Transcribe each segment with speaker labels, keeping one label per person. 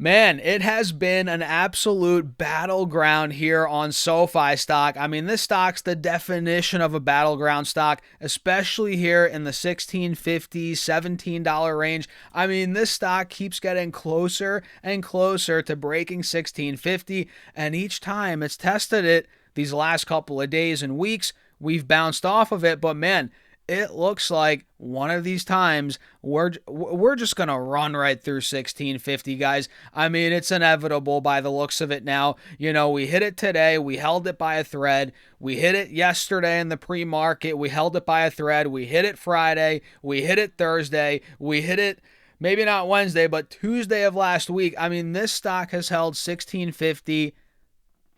Speaker 1: Man, it has been an absolute battleground here on SoFi stock. I mean, this stock's the definition of a battleground stock, especially here in the $16.50, $17 range. I mean, this stock keeps getting closer and closer to breaking $16.50, and each time it's tested it these last couple of days and weeks, we've bounced off of it, but man, it looks like one of these times we're just gonna run right through 1650, guys. I mean, it's inevitable by the looks of it now. You know, we hit it today, we held it by a thread. We hit it yesterday in the pre-market, we held it by a thread. We hit it Friday, we hit it Thursday, we hit it maybe not Wednesday, but Tuesday of last week. I mean, this stock has held 1650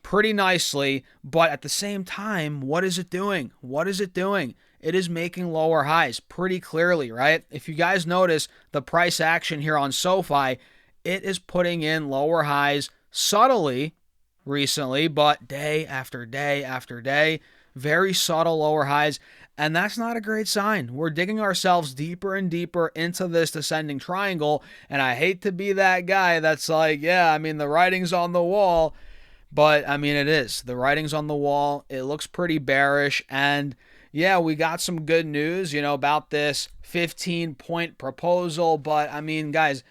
Speaker 1: pretty nicely, but at the same time, what is it doing? What is it doing? It is making lower highs pretty clearly, right? If you guys notice the price action here on SoFi, it is putting in lower highs subtly recently, but day after day after day, very subtle lower highs. And that's not a great sign. We're digging ourselves deeper and deeper into this descending triangle. And I hate to be that guy that's like, yeah, I mean, the writing's on the wall. But, I mean, it is. The writing's on the wall. It looks pretty bearish. And, yeah, we got some good news, about this 15-point proposal. But, I mean, guys,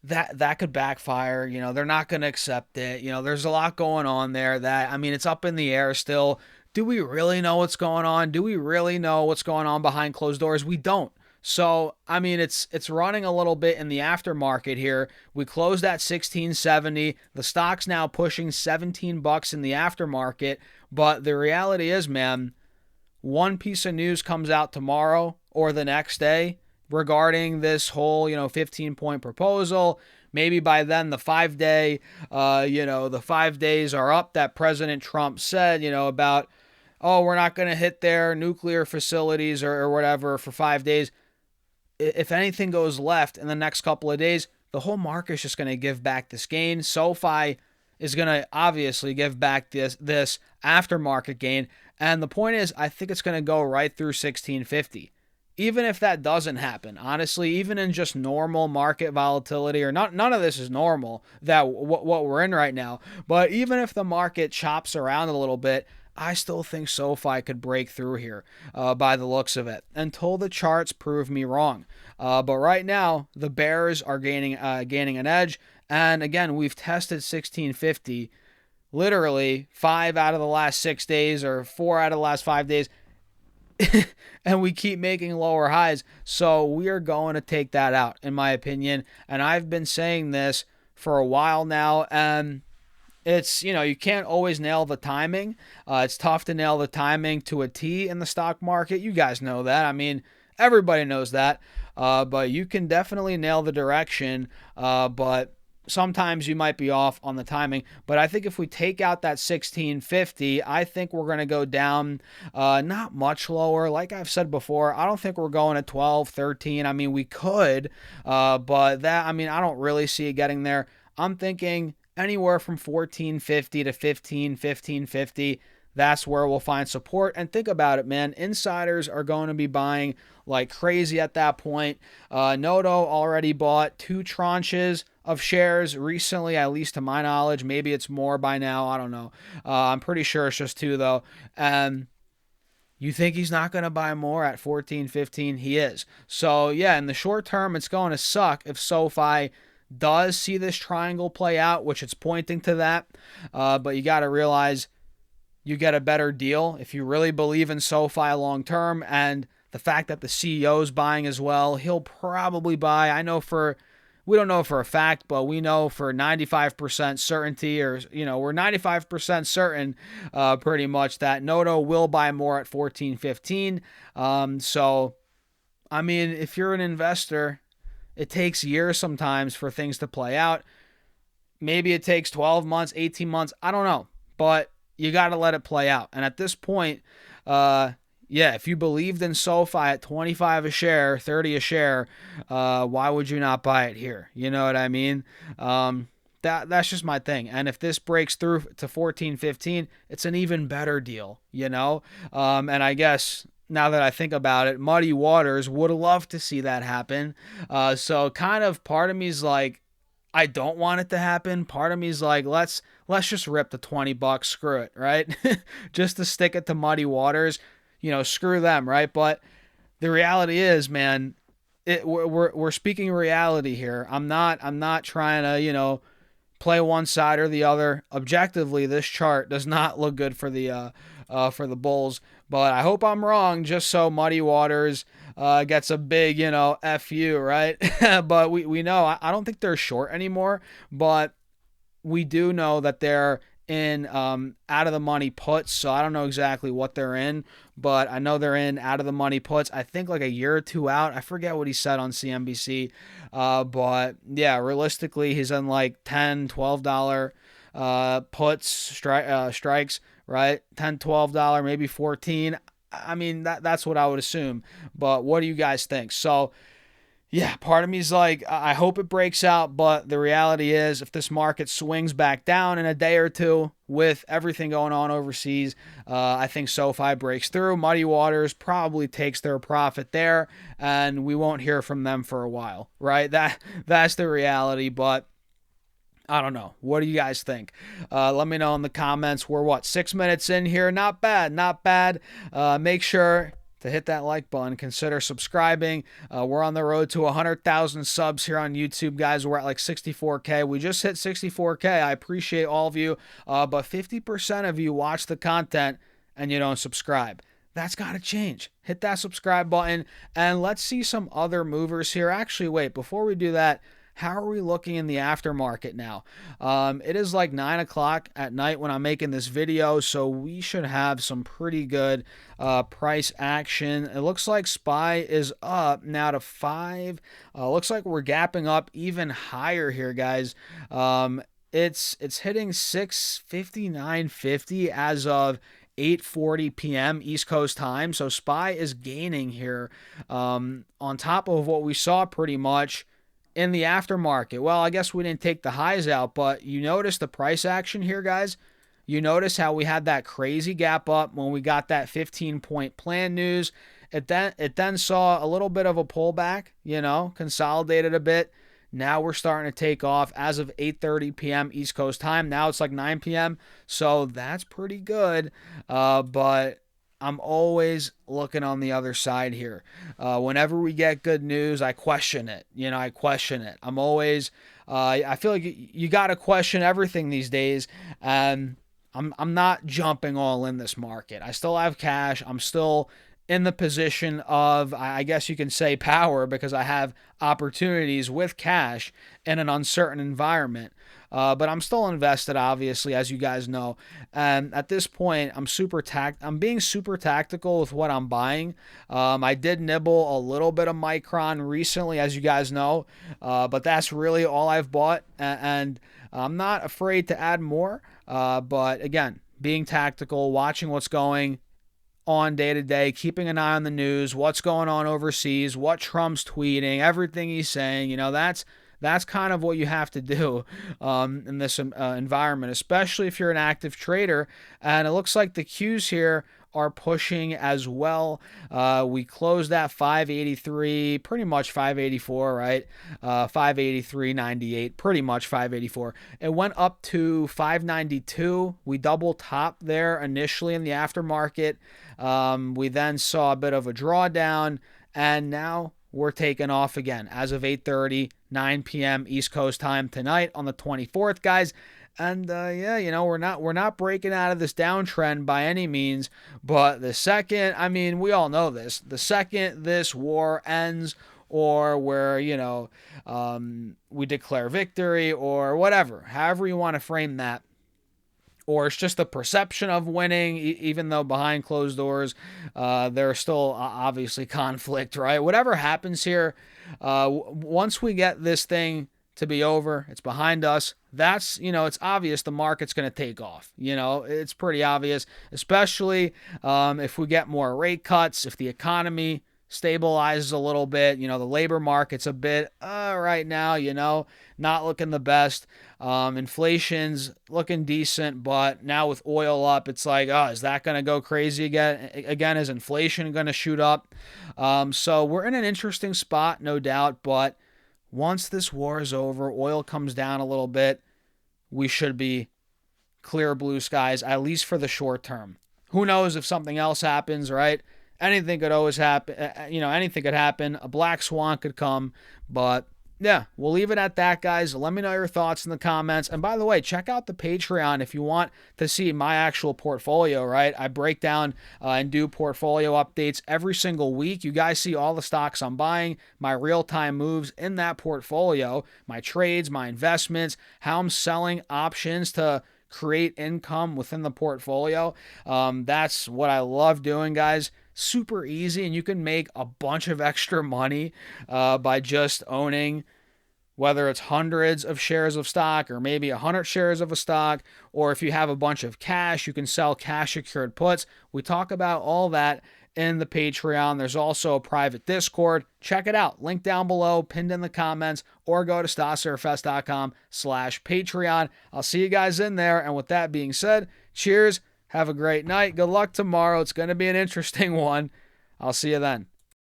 Speaker 1: that could backfire. They're not going to accept it. There's a lot going on there that, I mean, it's up in the air still. Do we really know what's going on? Do we really know what's going on behind closed doors? We don't. So, I mean, it's running a little bit in the aftermarket here. We closed at 1670. The stock's now pushing $17 in the aftermarket. But the reality is, man, one piece of news comes out tomorrow or the next day regarding this whole, 15-point proposal. Maybe by then the 5-day, the 5 days are up that President Trump said, about, oh, we're not going to hit their nuclear facilities or whatever for 5 days. If anything goes left in the next couple of days, the whole market's just going to give back this gain. SoFi is going to obviously give back this aftermarket gain. And the point is, I think it's going to go right through 1650. Even if that doesn't happen, honestly, even in just normal market volatility, or none of this is normal, that what we're in right now. But even if the market chops around a little bit, I still think SoFi could break through here by the looks of it until the charts prove me wrong. But right now, the bears are gaining an edge. And again, we've tested 1650 literally 5 out of the last 6 days or 4 out of the last 5 days. And we keep making lower highs. So we are going to take that out, in my opinion. And I've been saying this for a while now. And it's, you can't always nail the timing. It's tough to nail the timing to a T in the stock market. You guys know that. I mean, everybody knows that. But you can definitely nail the direction. But sometimes you might be off on the timing. But I think if we take out that 1650, I think we're going to go down not much lower. Like I've said before, I don't think we're going at 12, 13. I mean, we could. But I don't really see it getting there. I'm thinking anywhere from 1450 to 1550. That's where we'll find support. And think about it, man. Insiders are going to be buying like crazy at that point. Noto already bought 2 tranches of shares recently, at least to my knowledge. Maybe it's more by now. I don't know. I'm pretty sure it's just 2, though. And you think he's not going to buy more at 14, 15? He is. So, yeah, in the short term, it's going to suck if SoFi does see this triangle play out, which it's pointing to that. But you got to realize you get a better deal if you really believe in SoFi long term. And the fact that the CEO's buying as well, he'll probably buy. We don't know for a fact, but we know for 95% certainty, or, we're 95% certain pretty much that Noto will buy more at 14.15. So, I mean, if you're an investor, it takes years sometimes for things to play out. Maybe it takes 12 months, 18 months. I don't know. But you got to let it play out. And at this point, if you believed in SoFi at 25 a share, 30 a share, why would you not buy it here? You know what I mean? That's just my thing. And if this breaks through to 14.15, it's an even better deal, And I guess now that I think about it, Muddy Waters would love to see that happen. So kind of part of me is like, I don't want it to happen. Part of me is like, let's just rip the $20, screw it, right? Just to stick it to muddy waters, screw them, right? But the reality is, man, we're speaking reality here. I'm not trying to, play one side or the other. Objectively, this chart does not look good for the Bulls, but I hope I'm wrong. Just so Muddy Waters gets a big, fu, right? But we know I don't think they're short anymore, but we do know that they're in out of the money puts. So I don't know exactly what they're in, but I know they're in out of the money puts. I think like a year or two out. I forget what he said on CNBC. But yeah, realistically, he's in like $10, $12 puts, strikes, right? $10, $12, maybe 14. I mean, that's what I would assume. But what do you guys think? So yeah, part of me is like, I hope it breaks out, but the reality is, if this market swings back down in a day or two with everything going on overseas, I think SoFi breaks through. Muddy Waters probably takes their profit there, and we won't hear from them for a while, right? That's the reality, but I don't know. What do you guys think? Let me know in the comments. We're 6 minutes in here? Not bad, not bad. Make sure to hit that like button. Consider subscribing. We're on the road to 100,000 subs here on YouTube, guys. We're at like 64K. We just hit 64K. I appreciate all of you, but 50% of you watch the content and you don't subscribe. That's got to change. Hit that subscribe button, and let's see some other movers here. Actually, wait, before we do that, how are we looking in the aftermarket now? It is like 9 o'clock at night when I'm making this video, so we should have some pretty good price action. It looks like SPY is up now to 5. Looks like we're gapping up even higher here, guys. It's hitting 659.50 as of 8:40 p.m. East Coast time. So SPY is gaining here on top of what we saw pretty much in the aftermarket. Well, I guess we didn't take the highs out, but you notice the price action here, guys. You notice how we had that crazy gap up when we got that 15-point plan news. It then saw a little bit of a pullback, consolidated a bit. Now we're starting to take off as of 8:30 p.m. East Coast time. Now it's like 9 p.m. So that's pretty good. But I'm always looking on the other side here. Whenever we get good news, I question it. I question it. I'm always, I feel like you got to question everything these days. And I'm not jumping all in this market. I still have cash. I'm still in the position of, I guess you can say, power, because I have opportunities with cash in an uncertain environment. But I'm still invested, obviously, as you guys know. And at this point, I'm being super tactical with what I'm buying. I did nibble a little bit of Micron recently, as you guys know, but that's really all I've bought. And I'm not afraid to add more. But again, being tactical, watching what's going on day to day, keeping an eye on the news, what's going on overseas, what Trump's tweeting, everything he's saying. That's kind of what you have to do in this environment, especially if you're an active trader. And it looks like the Qs here are pushing as well. We closed at 583, pretty much 584, right? 583.98, pretty much 584. It went up to 592. We double topped there initially in the aftermarket. We then saw a bit of a drawdown, and now we're taking off again as of 8:30, 9 p.m. East Coast time tonight on the 24th, guys. And we're not breaking out of this downtrend by any means. But the second, we all know this. The second this war ends, or where we declare victory, or whatever, however you want to frame that, or it's just the perception of winning, even though behind closed doors, there's still obviously conflict, right? Whatever happens here, once we get this thing to be over, it's behind us, that's, it's obvious the market's going to take off. It's pretty obvious, especially if we get more rate cuts, if the economy stabilizes a little bit, the labor market's a bit right now, not looking the best. Inflation's looking decent, but now with oil up, it's like, is that going to go crazy again? Is inflation going to shoot up? So we're in an interesting spot, no doubt, but once this war is over, oil comes down a little bit, we should be clear blue skies, at least for the short term. Who knows if something else happens, right? Anything could always happen. Anything could happen. A black swan could come. But yeah, we'll leave it at that, guys. Let me know your thoughts in the comments. And by the way, check out the Patreon if you want to see my actual portfolio, right? I break down and do portfolio updates every single week. You guys see all the stocks I'm buying, my real-time moves in that portfolio, my trades, my investments, how I'm selling options to create income within the portfolio. That's what I love doing, guys. Super easy, and you can make a bunch of extra money by just owning, whether it's hundreds of shares of stock or maybe 100 shares of a stock, or if you have a bunch of cash, you can sell cash secured puts. We talk about all that in the Patreon. There's also a private Discord. Check it out. Link down below, pinned in the comments, or go to stoccerfest.com/Patreon. I'll see you guys in there. And with that being said, cheers. Have a great night. Good luck tomorrow. It's going to be an interesting one. I'll see you then.